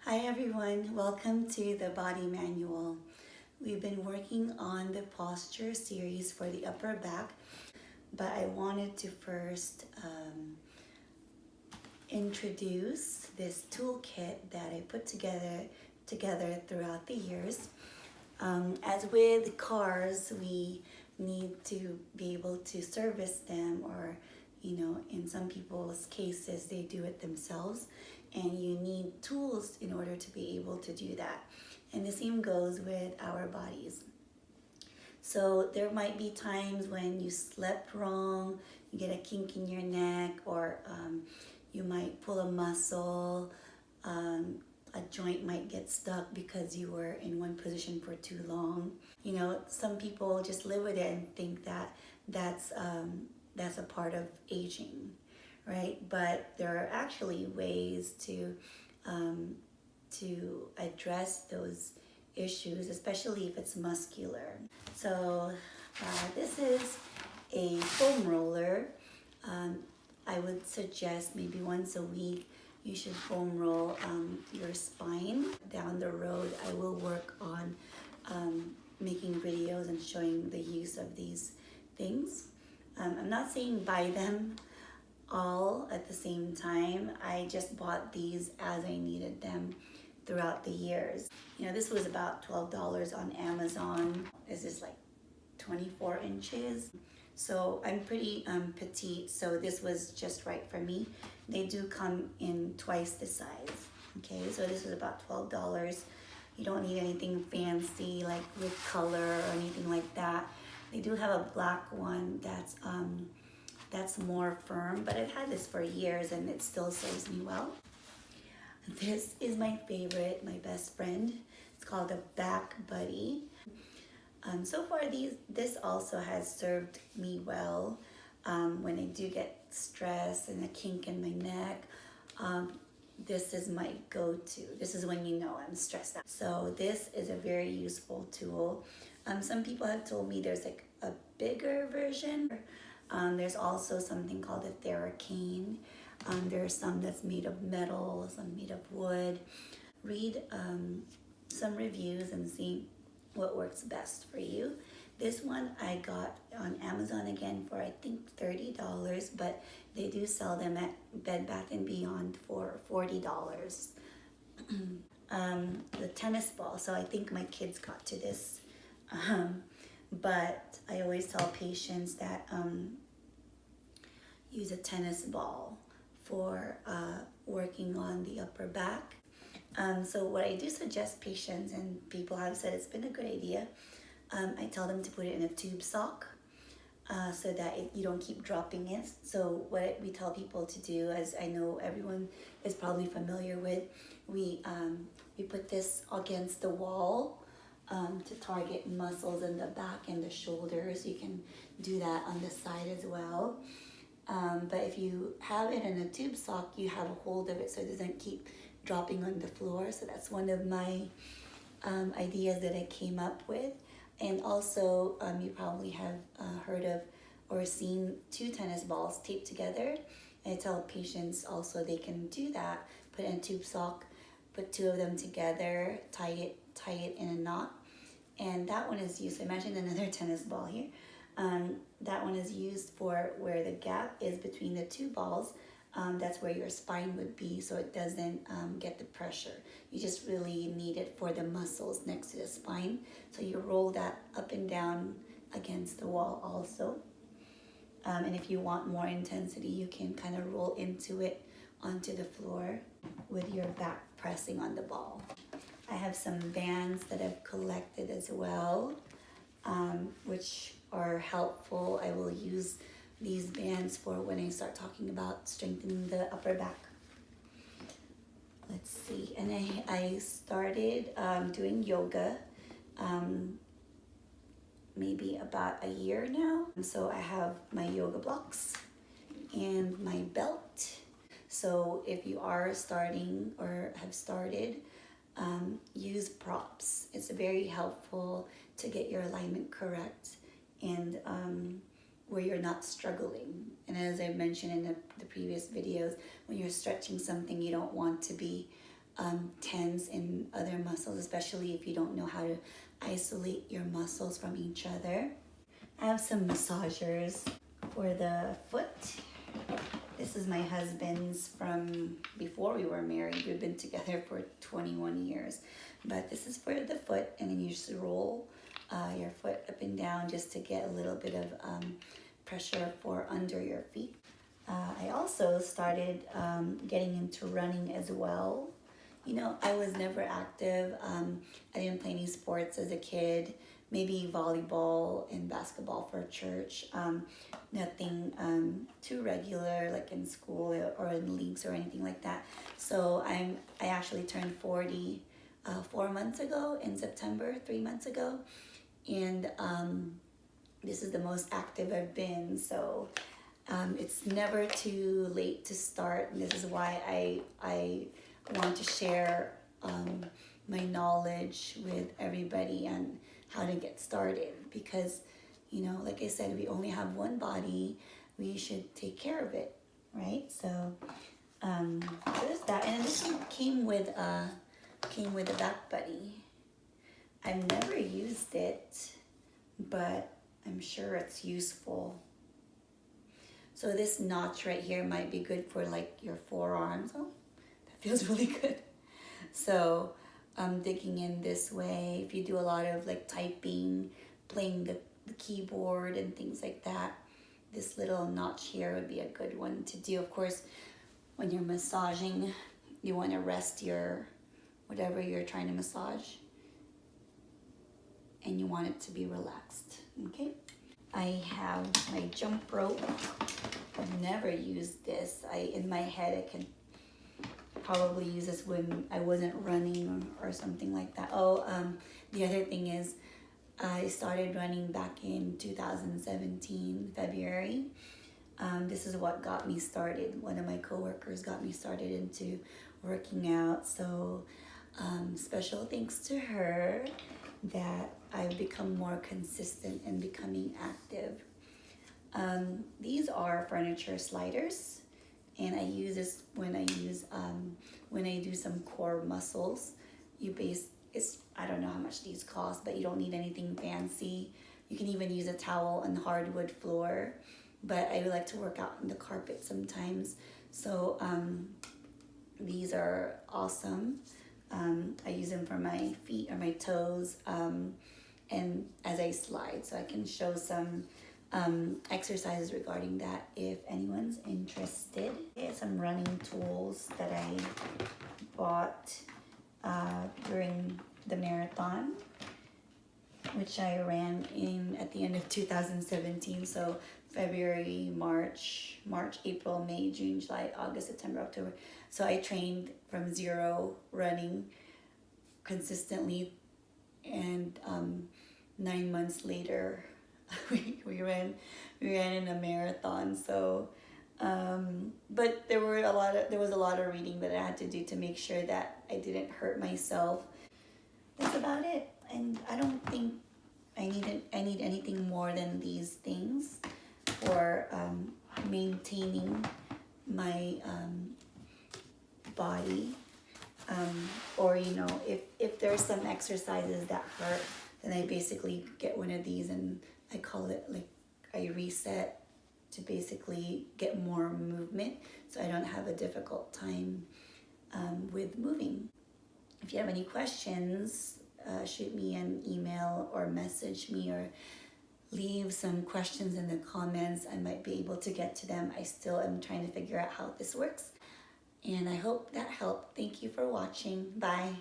Hi everyone, welcome to the Body Manual. We've been working on the posture series for the upper back, but I wanted to first introduce this toolkit that I put together throughout the years. As with cars, we need to be able to service them, or in some people's cases they do it themselves, and you need tools in order to be able to do that. And the same goes with our bodies. So there might be times when you slept wrong, you get a kink in your neck, or you might pull a muscle, a joint might get stuck because you were in one position for too long. Some people just live with it and think that that's a part of aging, right? But there are actually ways to address those issues, especially if it's muscular. So this is a foam roller. I would suggest maybe once a week you should foam roll your spine. Down the road, I will work on making videos and showing the use of these things. I'm not saying buy them all at the same time. I just bought these as I needed them throughout the years. This was about $12 on Amazon. This is like 24 inches. So I'm pretty petite, so this was just right for me. They do come in twice the size. Okay, so this was about $12. You don't need anything fancy like with color or anything like that. They do have a black one that's more firm, but I've had this for years and it still serves me well. This is my favorite, my best friend. It's called a Back Buddy. So far, this also has served me well when I do get stressed and a kink in my neck. This is my go-to. This is when you know I'm stressed out. So this is a very useful tool. Some people have told me there's like a bigger version. There's also something called a Theracane. There's some that's made of metal, some made of wood. Read some reviews and see what works best for you. This one I got on Amazon again for I think $30, but they do sell them at Bed Bath & Beyond for $40. The tennis ball, so I think my kids got to this. But I always tell patients that use a tennis ball for working on the upper back. So what I do suggest patients, and people have said it's been a good idea, I tell them to put it in a tube sock so that you don't keep dropping it. So what we tell people to do, as I know everyone is probably familiar with, we put this against the wall to target muscles in the back and the shoulders. You can do that on the side as well. But if you have it in a tube sock, you have a hold of it so it doesn't keep dropping on the floor. So that's one of my ideas that I came up with. And also, you probably have heard of or seen two tennis balls taped together. And I tell patients also they can do that. Put in a tube sock, put two of them together, tie it in a knot. And that one is used, imagine another tennis ball here. That one is used for where the gap is between the two balls. That's where your spine would be, so it doesn't get the pressure. You just really need it for the muscles next to the spine. So you roll that up and down against the wall also. And if you want more intensity, you can kind of roll into it onto the floor with your back pressing on the ball. I have some bands that I've collected as well, which are helpful. I will use these bands for when I start talking about strengthening the upper back. Let's see, and I started doing yoga maybe about a year now. So I have my yoga blocks and my belt. So if you are starting or have started, use props. It's very helpful to get your alignment correct and where you're not struggling. And as I mentioned in the previous videos, when you're stretching something, you don't want to be tense in other muscles, especially if you don't know how to isolate your muscles from each other. I have some massagers for the foot. This is my husband's from before we were married. We've been together for 21 years. But this is for the foot, and then you just roll your foot up and down just to get a little bit of pressure for under your feet. I also started getting into running as well. You know, I was never active. I didn't play any sports as a kid. Maybe volleyball and basketball for church. Nothing too regular like in school or in leagues or anything like that. So I actually turned 40 4 months ago in September, 3 months ago. And this is the most active I've been. So it's never too late to start. And this is why I want to share my knowledge with everybody on how to get started, because, you know, like I said, we only have one body. We should take care of it, right? So there's that. And this one came with a back buddy. I've never used it, but I'm sure it's useful. So this notch right here might be good for like your forearms. Oh, that feels really good. So I'm digging in this way. If you do a lot of like typing, playing the keyboard and things like that, this little notch here would be a good one to do. Of course, when you're massaging, you want to rest your whatever you're trying to massage, and you want it to be relaxed, okay? I have my jump rope. I've never used this. In my head, I can probably use this when I wasn't running or something like that. The other thing is, I started running back in 2017, February. This is what got me started. One of my coworkers got me started into working out. So special thanks to her that I've become more consistent in becoming active. These are furniture sliders, and I use this when I do some core muscles. I don't know how much these cost, but you don't need anything fancy. You can even use a towel on the hardwood floor, but I like to work out on the carpet sometimes. So these are awesome. I use them for my feet or my toes, and as I slide, so I can show some exercises regarding that if anyone's interested. Some running tools that I bought during the marathon, which I ran at the end of 2017. So February, March, April, May, June, July, August, September, October. So I trained from zero running consistently, and 9 months later, we ran in a marathon. So, but there was a lot of reading that I had to do to make sure that I didn't hurt myself. That's about it. And I don't think I need anything more than these things for maintaining my body, or if there's some exercises that hurt, then I basically get one of these, and I call it like I reset to basically get more movement, so I don't have a difficult time with moving. If you have any questions, shoot me an email or message me, or leave some questions in the comments. I might be able to get to them. I still am trying to figure out how this works, and I hope that helped. Thank you for watching. Bye.